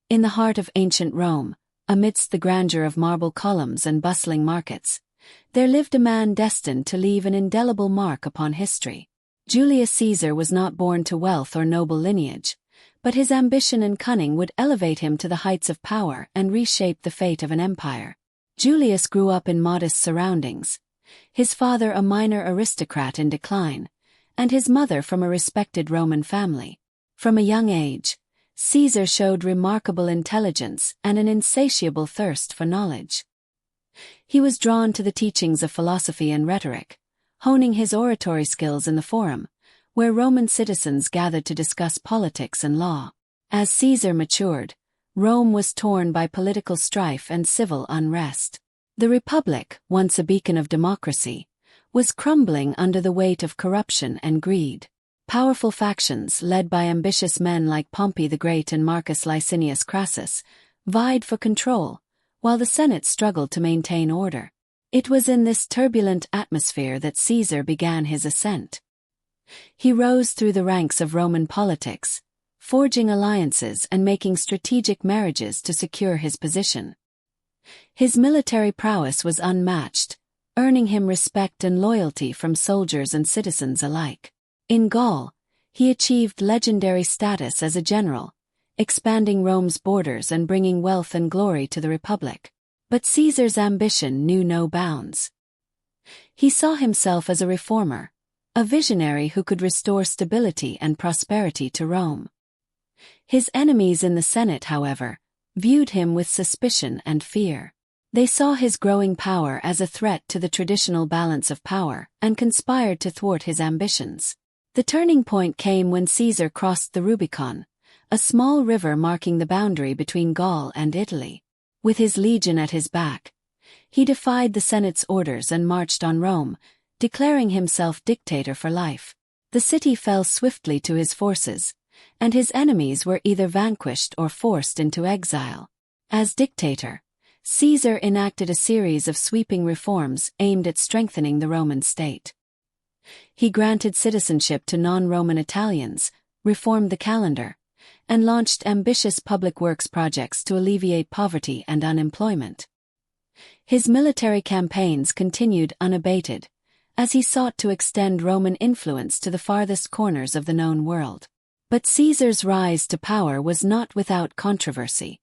In the heart of ancient Rome, amidst the grandeur of marble columns and bustling markets, there lived a man destined to leave an indelible mark upon history. Julius Caesar was not born to wealth or noble lineage, but his ambition and cunning would elevate him to the heights of power and reshape the fate of an empire. Julius grew up in modest surroundings, his father a minor aristocrat in decline, and his mother from a respected Roman family. From a young age, Caesar showed remarkable intelligence and an insatiable thirst for knowledge. He was drawn to the teachings of philosophy and rhetoric, honing his oratory skills in the Forum, where Roman citizens gathered to discuss politics and law. As Caesar matured, Rome was torn by political strife and civil unrest. The Republic, once a beacon of democracy, was crumbling under the weight of corruption and greed. Powerful factions led by ambitious men like Pompey the Great and Marcus Licinius Crassus vied for control, while the Senate struggled to maintain order. It was in this turbulent atmosphere that Caesar began his ascent. He rose through the ranks of Roman politics, forging alliances and making strategic marriages to secure his position. His military prowess was unmatched, earning him respect and loyalty from soldiers and citizens alike. In Gaul, he achieved legendary status as a general, expanding Rome's borders and bringing wealth and glory to the Republic. But Caesar's ambition knew no bounds. He saw himself as a reformer, a visionary who could restore stability and prosperity to Rome. His enemies in the Senate, however, viewed him with suspicion and fear. They saw his growing power as a threat to the traditional balance of power and conspired to thwart his ambitions. The turning point came when Caesar crossed the Rubicon, a small river marking the boundary between Gaul and Italy. With his legion at his back, he defied the Senate's orders and marched on Rome, declaring himself dictator for life. The city fell swiftly to his forces, and his enemies were either vanquished or forced into exile. As dictator, Caesar enacted a series of sweeping reforms aimed at strengthening the Roman state. He granted citizenship to non-Roman Italians, reformed the calendar, and launched ambitious public works projects to alleviate poverty and unemployment. His military campaigns continued unabated, as he sought to extend Roman influence to the farthest corners of the known world. But Caesar's rise to power was not without controversy.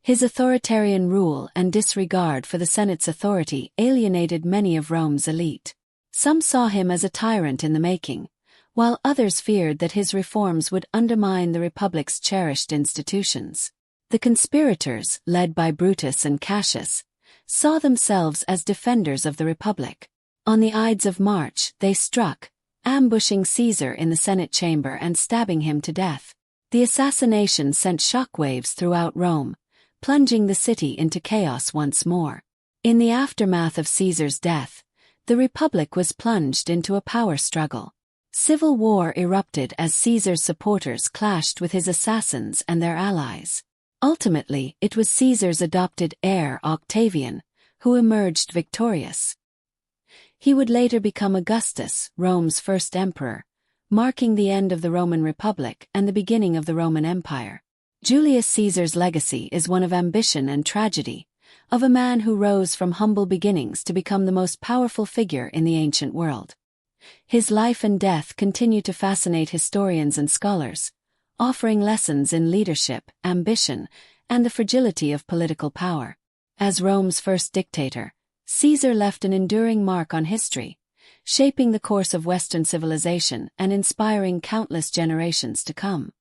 His authoritarian rule and disregard for the Senate's authority alienated many of Rome's elite. Some saw him as a tyrant in the making, while others feared that his reforms would undermine the Republic's cherished institutions. The conspirators, led by Brutus and Cassius, saw themselves as defenders of the Republic. On the Ides of March, they struck, ambushing Caesar in the Senate chamber and stabbing him to death. The assassination sent shockwaves throughout Rome, plunging the city into chaos once more. In the aftermath of Caesar's death, the Republic was plunged into a power struggle. Civil war erupted as Caesar's supporters clashed with his assassins and their allies. Ultimately, it was Caesar's adopted heir Octavian who emerged victorious. He would later become Augustus, Rome's first emperor, marking the end of the Roman Republic and the beginning of the Roman Empire. Julius Caesar's legacy is one of ambition and tragedy, of a man who rose from humble beginnings to become the most powerful figure in the ancient world. His life and death continue to fascinate historians and scholars, offering lessons in leadership, ambition, and the fragility of political power. As Rome's first dictator, Caesar left an enduring mark on history, shaping the course of Western civilization and inspiring countless generations to come.